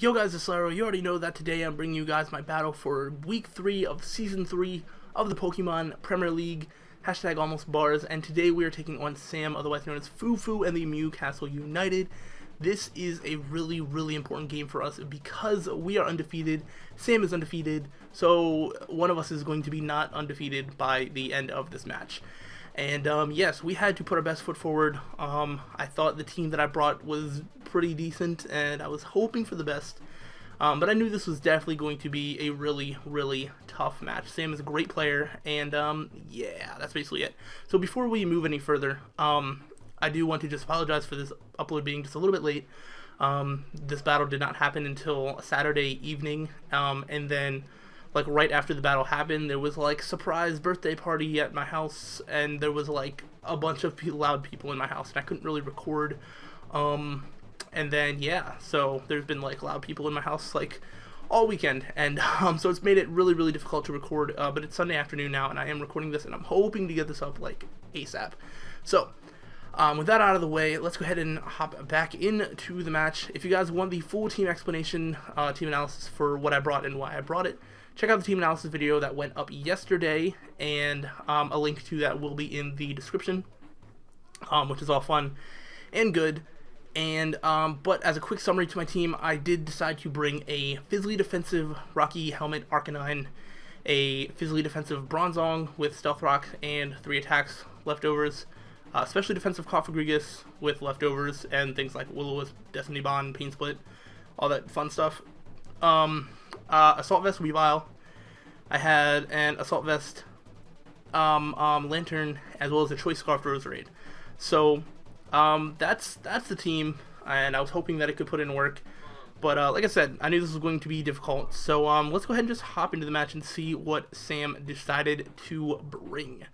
Yo guys, it's Slyroh. You already know that today I'm bringing you guys my battle for Week 3 of Season 3 of the Pokemon Premier League, hashtag almost bars, and today we are taking on Sam, otherwise known as Fufu, and the Mewcastle United. This is a really important game for us because we are undefeated, Sam is undefeated, so one of us is going to be not undefeated by the end of this match. And yes, we had to put our best foot forward. I thought the team that I brought was pretty decent, and I was hoping for the best. But I knew this was definitely going to be a really tough match. Sam is a great player, and yeah, that's basically it. So before we move any further, I do want to just apologize for this upload being just a little bit late. This battle did not happen until Saturday evening, and then like right after the battle happened, there was like surprise birthday party at my house, and there was like a bunch of loud people in my house, and I couldn't really record. And then yeah, so there's been like loud people in my house like all weekend, and so it's made it really difficult to record. But it's Sunday afternoon now, and I am recording this, and I'm hoping to get this up like ASAP. So with that out of the way, let's go ahead and hop back into the match. If you guys want the full team explanation, team analysis for what I brought and why I brought it, check out the team analysis video that went up yesterday, and a link to that will be in the description, which is all fun and good. And but as a quick summary to my team, I did decide to bring a Fizzly defensive Rocky Helmet Arcanine, a Fizzly defensive Bronzong with Stealth Rock and 3 attacks leftovers, especially defensive Cofagrigus with leftovers and things like Will-O-Wisp, Destiny Bond, Pain Split, all that fun stuff. Assault Vest Weavile. I had an Assault Vest Lantern, as well as a Choice Scarf Roserade. So that's the team, and I was hoping that it could put in work. But like I said, I knew this was going to be difficult. So let's go ahead and just hop into the match and see what Sam decided to bring.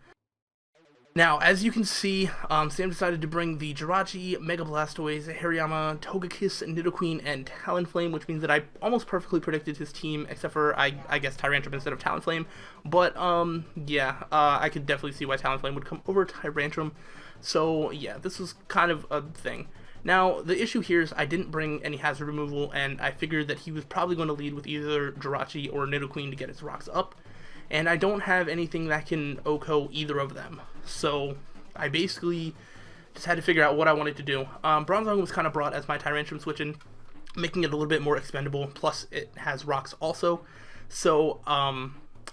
Now, as you can see, Sam decided to bring the Jirachi, Mega Blastoise, Hariyama, Togekiss, Nidoqueen, and Talonflame, which means that I almost perfectly predicted his team, except for, I guess, Tyrantrum instead of Talonflame. But, yeah, I could definitely see why Talonflame would come over Tyrantrum. So, yeah, this was kind of a thing. Now, the issue here is I didn't bring any hazard removal, and I figured that he was probably going to lead with either Jirachi or Nidoqueen to get his rocks up. And I don't have anything that can OHKO either of them. So I basically just had to figure out what I wanted to do. Bronzong was kind of brought as my Tyrantrum switch-in, making it a little bit more expendable, plus it has rocks also. So I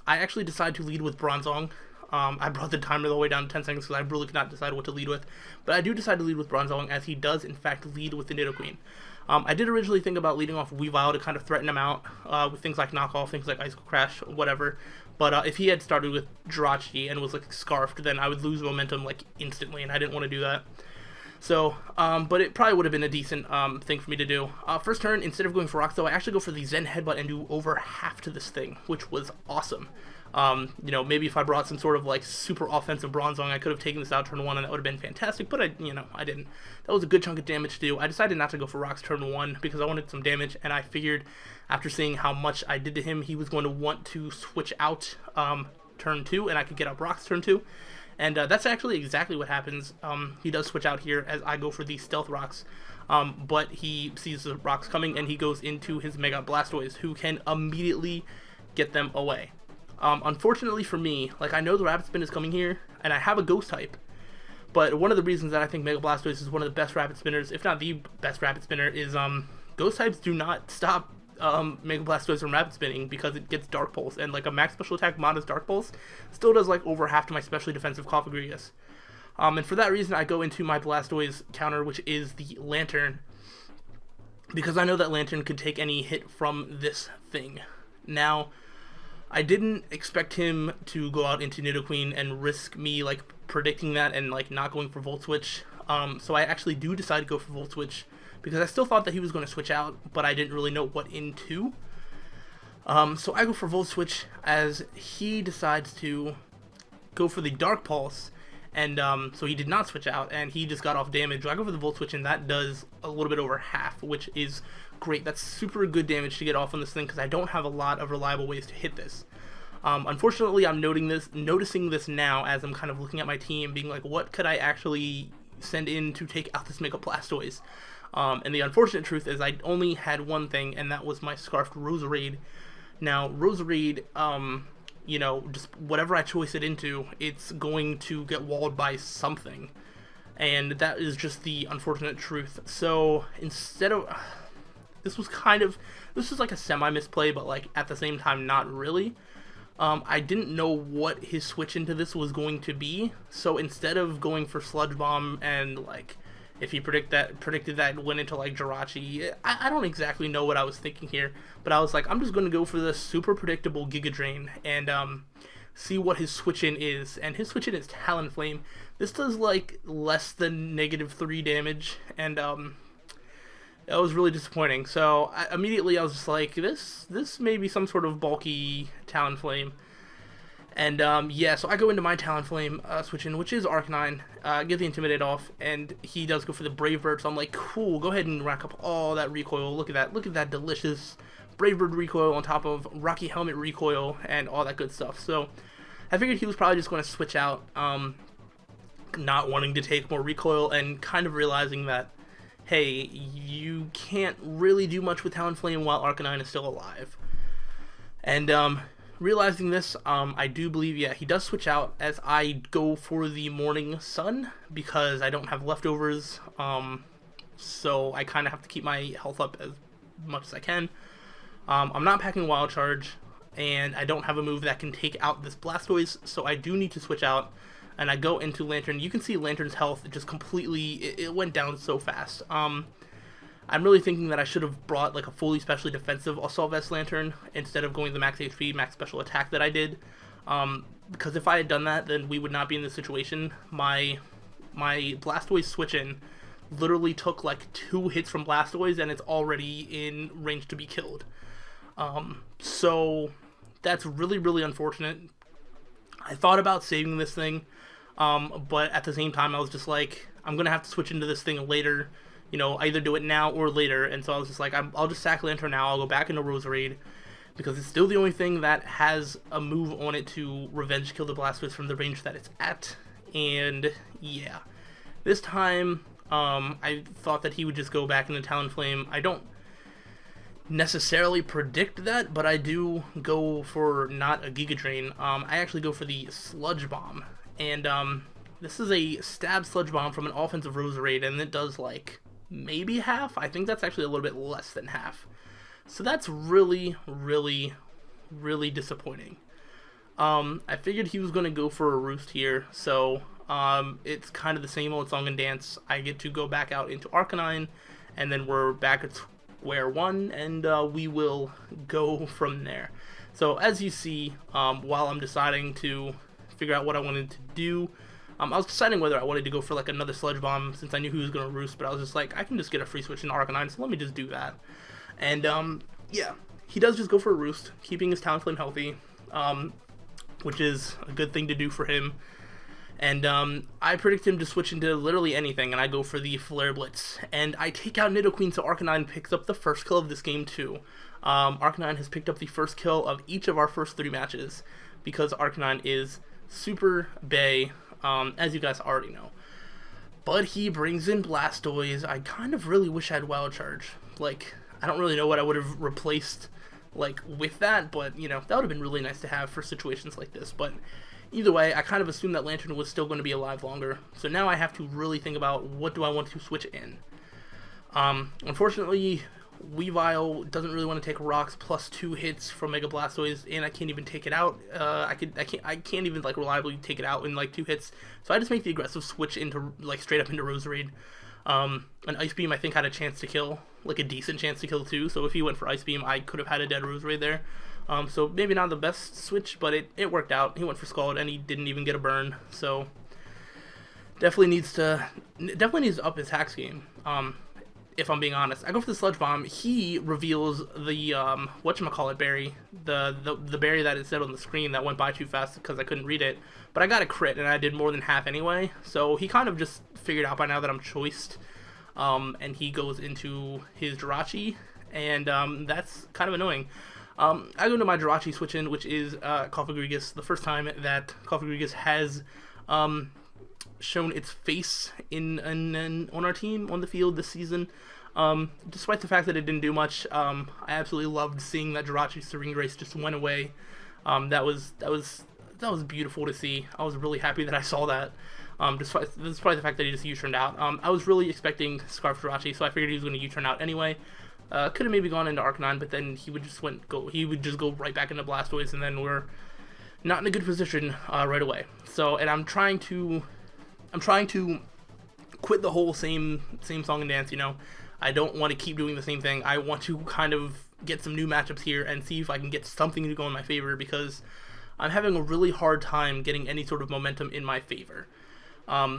actually decided to lead with Bronzong. I brought the timer all the way down to 10 seconds because I really could not decide what to lead with. But I do decide to lead with Bronzong, as he does in fact lead with the Nidoqueen. I did originally think about leading off Weavile to kind of threaten him out with things like Knockoff, things like Icicle Crash, whatever. But if he had started with Jirachi and was like Scarfed, then I would lose momentum like instantly, and I didn't want to do that. So, but it probably would have been a decent thing for me to do. First turn, instead of going for rocks though, I actually go for the Zen Headbutt and do over half to this thing, which was awesome. You know, maybe if I brought some sort of like super offensive Bronzong, I could have taken this out turn 1 and that would have been fantastic, but I didn't. That was a good chunk of damage to do. I decided not to go for rocks turn 1 because I wanted some damage, and I figured after seeing how much I did to him, he was going to want to switch out turn 2, and I could get up rocks turn 2. And that's actually exactly what happens. He does switch out here as I go for the Stealth Rocks, but he sees the rocks coming and he goes into his Mega Blastoise, who can immediately get them away. Unfortunately for me, like, I know the Rapid Spin is coming here, and I have a Ghost type, but one of the reasons that I think Mega Blastoise is one of the best Rapid Spinners, if not the best Rapid Spinner, is Ghost types do not stop Mega Blastoise from Rapid Spinning because it gets Dark Pulse, and like a max special attack mod is Dark Pulse still does like over half to my specially defensive Cofagrigus. And for that reason, I go into my Blastoise counter, which is the Lantern, because I know that Lantern could take any hit from this thing. Now, I didn't expect him to go out into Nidoqueen and risk me like predicting that and like not going for Volt Switch. So I actually do decide to go for Volt Switch because I still thought that he was going to switch out, but I didn't really know what into. So I go for Volt Switch as he decides to go for the Dark Pulse, and so he did not switch out, and he just got off damage. So I go for the Volt Switch, and that does a little bit over half, which is great. That's super good damage to get off on this thing because I don't have a lot of reliable ways to hit this. Unfortunately, I'm noticing this now as I'm kind of looking at my team, being like, what could I actually send in to take out this Mega Blastoise? And the unfortunate truth is I only had one thing, and that was my Scarfed Roserade. Now, Roserade, you know, just whatever I choice it into, it's going to get walled by something. And that is just the unfortunate truth. So, instead of... This was like a semi-misplay, but like at the same time, not really. I didn't know what his switch into this was going to be, so instead of going for Sludge Bomb and like, if he predicted that it went into like Jirachi, I don't exactly know what I was thinking here, but I was like, I'm just going to go for the super predictable Giga Drain and see what his switch in is, and his switch in is Talonflame. This does like less than -3 damage, and that was really disappointing. So immediately I was just like, this may be some sort of bulky Talonflame. And yeah, so I go into my Talonflame switch in, which is Arcanine, get the Intimidate off, and he does go for the Brave Bird. So I'm like, cool, go ahead and rack up all that recoil. Look at that delicious Brave Bird recoil on top of Rocky Helmet recoil and all that good stuff. So I figured he was probably just going to switch out, not wanting to take more recoil, and kind of realizing that, hey, you can't really do much with Talonflame while Arcanine is still alive. And realizing this, I do believe, yeah, he does switch out as I go for the Morning Sun, because I don't have leftovers, so I kind of have to keep my health up as much as I can. I'm not packing Wild Charge, and I don't have a move that can take out this Blastoise, so I do need to switch out. And I go into Lantern. You can see Lantern's health just completely, it went down so fast. I'm really thinking that I should have brought like a fully specially defensive Assault Vest Lantern instead of going the max HP, max special attack that I did. Because if I had done that, then we would not be in this situation. My Blastoise switch-in literally took like 2 hits from Blastoise, and it's already in range to be killed. So that's really, really unfortunate. I thought about saving this thing, but at the same time I was just like, I'm going to have to switch into this thing later, you know, either do it now or later, and so I was just like, I'll just sack Lantern now, I'll go back into Roserade, because it's still the only thing that has a move on it to revenge kill the Blastoise from the range that it's at, and yeah. This time, I thought that he would just go back into Talonflame. I don't necessarily predict that, but I do go for not a Giga Drain. I actually go for the Sludge Bomb, and this is a stab Sludge Bomb from an offensive Roserade, and it does like maybe half. I think that's actually a little bit less than half, so that's really, really, really disappointing. I figured he was going to go for a Roost here, so it's kind of the same old song and dance. I get to go back out into Arcanine, and then we're back at square one, and we will go from there. So as you see, while I'm deciding to figure out what I wanted to do, I was deciding whether I wanted to go for like another Sludge Bomb, since I knew he was going to Roost, but I was just like, I can just get a free switch in Arcanine, so let me just do that. And yeah, he does just go for a Roost, keeping his Talonflame healthy, which is a good thing to do for him. And I predict him to switch into literally anything, and I go for the Flare Blitz. And I take out Nidoqueen, so Arcanine picks up the first kill of this game too. Arcanine has picked up the first kill of each of our first 3 matches, because Arcanine is super bae, as you guys already know. But he brings in Blastoise. I kind of really wish I had Wild Charge. Like, I don't really know what I would have replaced like with that, but you know, that would have been really nice to have for situations like this. But either way, I kind of assumed that Lantern was still going to be alive longer, so now I have to really think about what do I want to switch in. Unfortunately, Weavile doesn't really want to take rocks plus 2 hits from Mega Blastoise, and I can't even take it out. I can't even like reliably take it out in like 2 hits. So I just make the aggressive switch into like straight up into Roserade. An Ice Beam I think had a chance to kill, like a decent chance to kill too. So if he went for Ice Beam, I could have had a dead Roserade there. So maybe not the best switch, but it worked out. He went for Scald and he didn't even get a burn. So definitely needs to up his hacks game. If I'm being honest, I go for the Sludge Bomb. He reveals the whatchamacallit berry, the berry that it said on the screen that went by too fast because I couldn't read it. But I got a crit and I did more than half anyway. So he kind of just figured out by now that I'm choiced, and he goes into his Jirachi, and that's kind of annoying. I go into my Jirachi switch in, which is Cofagrigus. The first time that Cofagrigus has shown its face on our team on the field this season. Despite the fact that it didn't do much, I absolutely loved seeing that Jirachi Serene Grace just went away. That was beautiful to see. I was really happy that I saw that. Despite the fact that he just U-turned out. I was really expecting Scarf Jirachi, so I figured he was going to U-turn out anyway. Could have maybe gone into Arcanine, but then he would just go right back into Blastoise, and then we're not in a good position right away. So, and I'm trying to quit the whole same song and dance. You know, I don't want to keep doing the same thing. I want to kind of get some new matchups here and see if I can get something to go in my favor, because I'm having a really hard time getting any sort of momentum in my favor.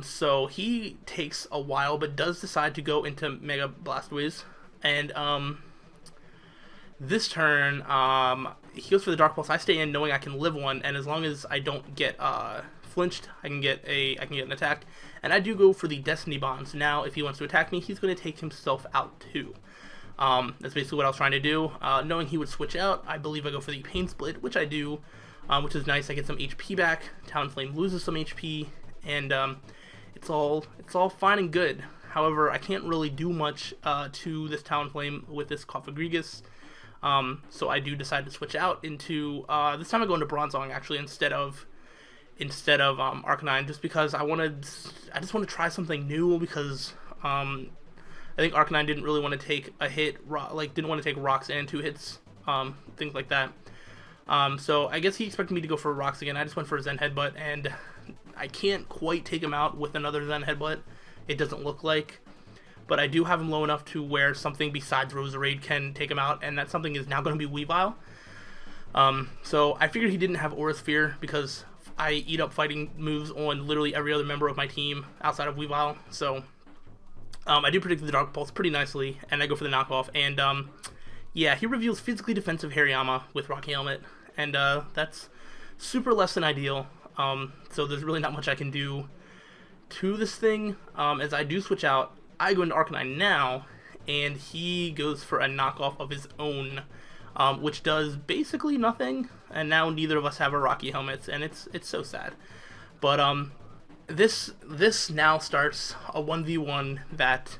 So he takes a while, but does decide to go into Mega Blastoise, and this turn he goes for the Dark Pulse. I stay in knowing I can live one, and as long as I don't get flinched, I can get an attack, and I do go for the Destiny Bond. So now if he wants to attack me, he's going to take himself out too. That's basically what I was trying to do. Knowing he would switch out, I believe I go for the Pain Split, which I do, which is nice. I get some HP back. Talonflame loses some HP, and it's all fine and good. However, I can't really do much to this Talonflame with this Cofagrigus, so I do decide to switch out into this time I go into Bronzong actually instead of Arcanine, just because I just want to try something new, because I think Arcanine didn't really want to take a hit, didn't want to take rocks and 2 hits, things like that. So I guess he expected me to go for rocks again. I just went for a Zen Headbutt, and I can't quite take him out with another Zen Headbutt. It doesn't look like, but I do have him low enough to where something besides Roserade can take him out, and that something is now going to be Weavile. So I figured he didn't have Aura Sphere, because I eat up fighting moves on literally every other member of my team outside of Weavile. So I do predict the Dark Pulse pretty nicely, and I go for the knockoff, and yeah, he reveals physically defensive Hariyama with Rocky Helmet, and that's super less than ideal. So there's really not much I can do to this thing. As I do switch out, I go into Arcanine now, and he goes for a knockoff of his own, which does basically nothing, and now neither of us have our Rocky Helmets, and it's so sad. But this now starts a 1v1 that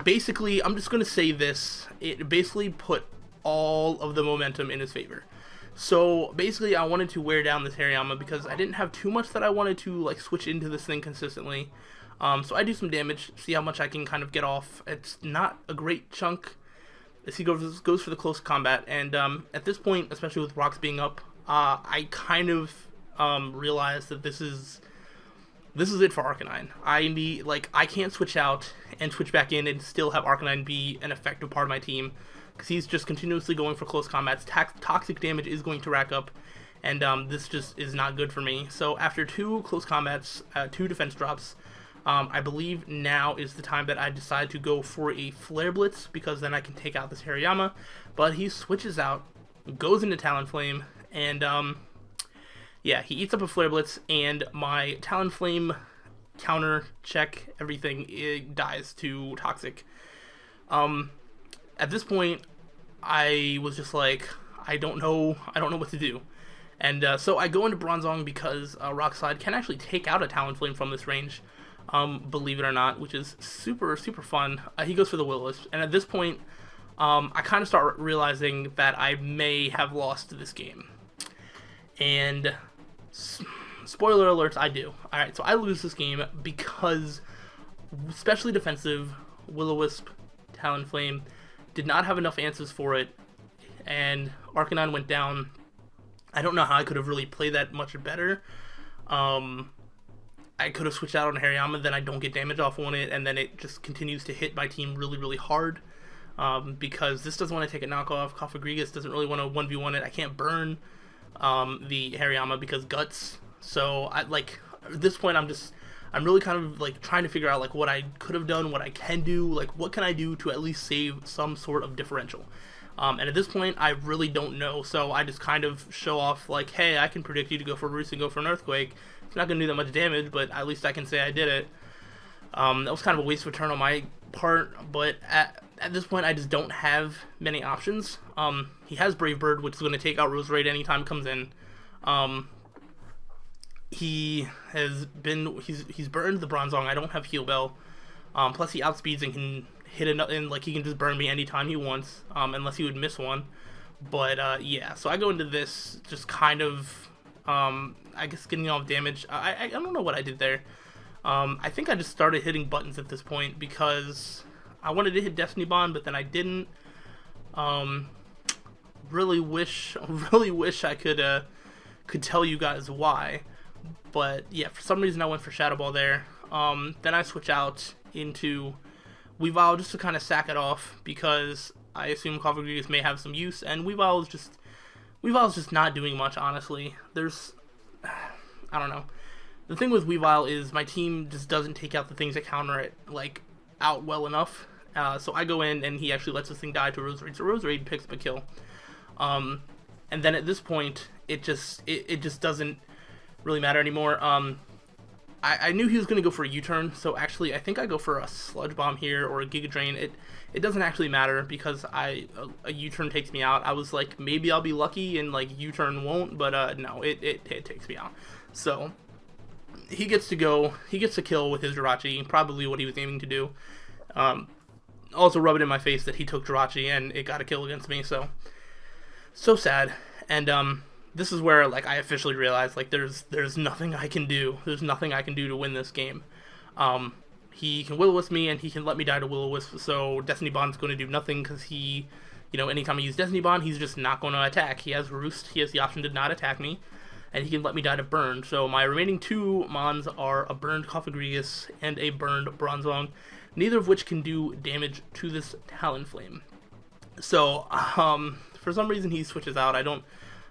basically, I'm just going to say this, it basically put all of the momentum in his favor. So basically I wanted to wear down this Hariyama, because I didn't have too much that I wanted to switch into this thing consistently. So I do some damage, see how much I can kind of get off. It's not a great chunk as he goes for the close combat, and at this point, especially with rocks being up, I kind of realized that this is it for Arcanine. I can't switch out and switch back in and still have Arcanine be an effective part of my team, because he's just continuously going for close combats. Toxic damage is going to rack up, and this just is not good for me. So after 2 close combats, 2 defense drops, I believe now is the time that I decide to go for a Flare Blitz, because then I can take out this Hariyama. But he switches out, goes into Talonflame, and yeah, he eats up a Flare Blitz, and my Talonflame counter check everything, it dies to Toxic. At this point, I was just like, I don't know what to do. And so I go into Bronzong, because Rock Slide can actually take out a Talonflame from this range, believe it or not, which is super, super fun. He goes for the Will-O-Wisp, and at this point, I kind of start realizing that I may have lost this game. And spoiler alerts, I do. Alright, so I lose this game because especially defensive Will-O-Wisp, Talonflame did not have enough answers for it, and Arcanine went down. I don't know how I could have really played that much better. I could have switched out on Hariyama, then I don't get damage off on it, and then it just continues to hit my team really, really hard. Because this doesn't want to take a knockoff. Cofagrigus doesn't really want to 1v1 it. I can't burn the Hariyama because guts. So at this point, I'm really kind of trying to figure out what I could have done, what I can do, what can I do to at least save some sort of differential. And at this point, I really don't know, so I just kind of show off hey, I can predict you to go for Roost and go for an Earthquake. It's not going to do that much damage, but at least I can say I did it. That was kind of a waste of a turn on my part, but at this point, I just don't have many options. He has Brave Bird, which is going to take out Roserade anytime it comes in. He's burned the Bronzong. I don't have Heal Bell. Plus he outspeeds and can hit another, and like he can just burn me anytime he wants, unless he would miss one. But yeah, so I go into this just kind of, I guess getting off damage. I don't know what I did there. I think I just started hitting buttons at this point because I wanted to hit Destiny Bond, but then I didn't. Really wish I could tell you guys why. But yeah, for some reason I went for Shadow Ball there. Then I switch out into Weavile just to kind of sack it off because I assume Cofagrigus may have some use, and Weavile's just not doing much, honestly. I don't know. The thing with Weavile is my team just doesn't take out the things that counter it like out well enough. So I go in and he actually lets this thing die to Roserade. So Roserade picks up a kill. And then at this point, it just doesn't really matter anymore. I knew he was going to go for a U-turn, so actually I think I go for a Sludge Bomb here or a Giga Drain. It doesn't actually matter because a U-turn takes me out. I was like, maybe I'll be lucky and like U-turn won't, but no, it takes me out. So he gets to kill with his Jirachi, probably what he was aiming to do. Also rub it in my face that he took Jirachi and it got a kill against me, so sad. And this is where like I officially realized like there's nothing I can do. There's nothing I can do to win this game. He can Will-O-Wisp me and he can let me die to Will-O-Wisp, so Destiny Bond's going to do nothing because he, anytime I use Destiny Bond, he's just not going to attack. He has Roost, he has the option to not attack me, and he can let me die to Burn. So my remaining two Mons are a burned Cofagrigus and a burned Bronzong, neither of which can do damage to this Talonflame. So for some reason he switches out. I don't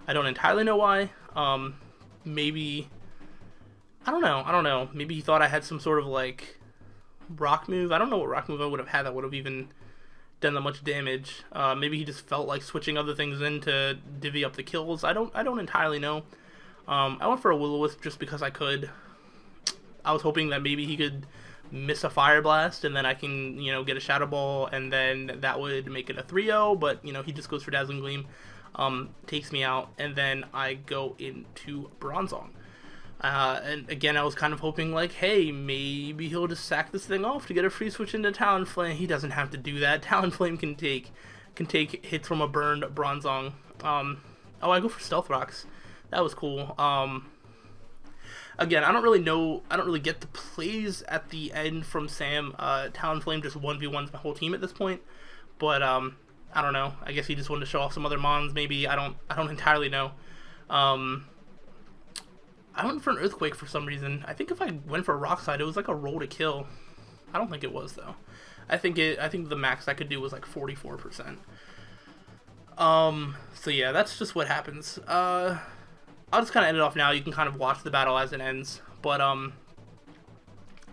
entirely know why. Maybe I don't know. Maybe he thought I had some sort of like rock move. I don't know what rock move I would have had that would have even done that much damage. Maybe he just felt like switching other things in to divvy up the kills. I don't entirely know. I went for a Will-O-Wisp just because I could. I was hoping that maybe he could miss a Fire Blast and then I can, get a Shadow Ball and then that would make it a 3-0, but, he just goes for Dazzling Gleam, takes me out, and then I go into Bronzong. And again, I was kind of hoping like, hey, maybe he'll just sack this thing off to get a free switch into Talonflame. He doesn't have to do that. Talonflame can take hits from a burned Bronzong. Oh, I go for Stealth Rocks. That was cool. Again, I don't really get the plays at the end from Sam. Talonflame just 1v1s my whole team at this point. But I don't know. I guess he just wanted to show off some other Mons, maybe. I don't entirely know. I went for an Earthquake for some reason. I think if I went for a Rock Slide, it was like a roll to kill. I don't think it was though. I think the max I could do was like 44%. So yeah, that's just what happens. I'll just kind of end it off now. You can kind of watch the battle as it ends. But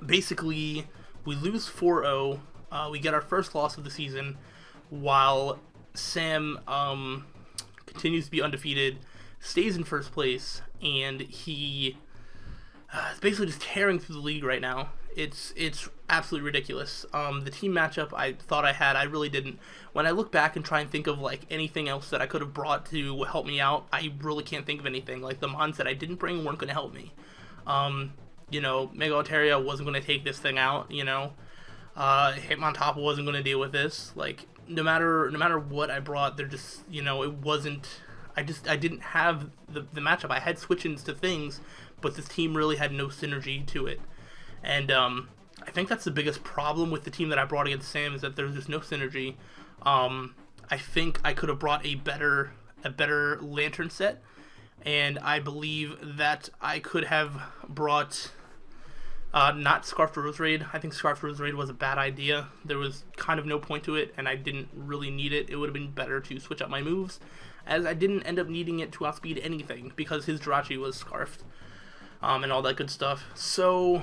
basically, we lose 4-0. We get our first loss of the season, while Sam continues to be undefeated, stays in first place, and he is basically just tearing through the league right now. It's absolutely ridiculous. The team matchup I thought I had, I really didn't. When I look back and try and think of like anything else that I could have brought to help me out, I really can't think of anything. Like the Mons that I didn't bring weren't going to help me. Mega Altaria wasn't going to take this thing out. Hitmontop wasn't going to deal with this. Like no matter what I brought, they're just it wasn't. I didn't have the matchup. I had switch-ins to things, but this team really had no synergy to it. And I think that's the biggest problem with the team that I brought against Sam, is that there's just no synergy. I think I could have brought a better Lantern set, and I believe that I could have brought not Scarfed Roserade. I think Scarfed Roserade was a bad idea. There was kind of no point to it, and I didn't really need it. It would have been better to switch up my moves, as I didn't end up needing it to outspeed anything, because his Jirachi was Scarfed, and all that good stuff. So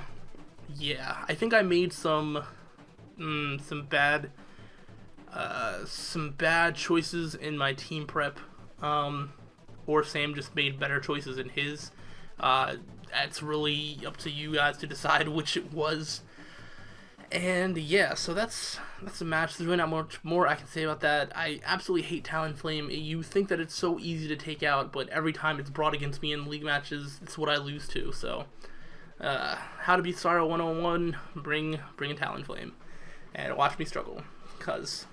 yeah, I think I made some bad choices in my team prep, or Sam just made better choices in his. That's really up to you guys to decide which it was. And yeah, so that's the match. There's really not much more I can say about that. I absolutely hate Talonflame. You think that it's so easy to take out, but every time it's brought against me in league matches, it's what I lose to. So how to beat Slyroh 101, bring a Talonflame. and watch me struggle, because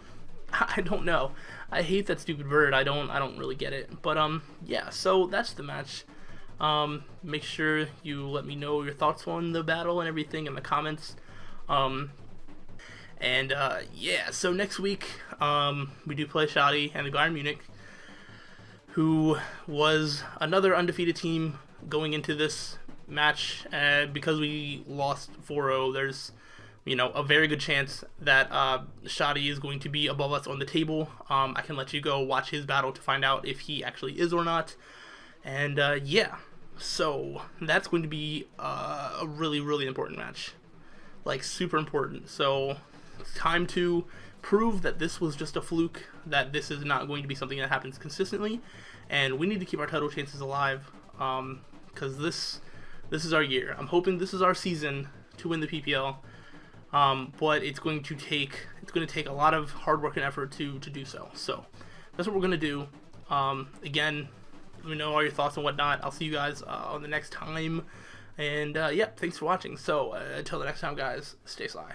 I don't know. I hate that stupid bird. I don't really get it. But yeah, so that's the match. Make sure you let me know your thoughts on the battle and everything in the comments. Yeah, so next week we do play Shoddy and the Bayern Munich, who was another undefeated team going into this match. Because we lost 4-0, there's, you know, a very good chance that Shoddy is going to be above us on the table. I can let you go watch his battle to find out if he actually is or not. And yeah, so that's going to be a really, really important match. Like, super important. So it's time to prove that this was just a fluke, that this is not going to be something that happens consistently, and we need to keep our title chances alive, because this is our year. I'm hoping this is our season to win the PPL, but it's going to take a lot of hard work and effort to do so. So that's what we're going to do. Again, let me know all your thoughts and whatnot. I'll see you guys on the next time, and yeah, thanks for watching. So until the next time, guys, stay sly.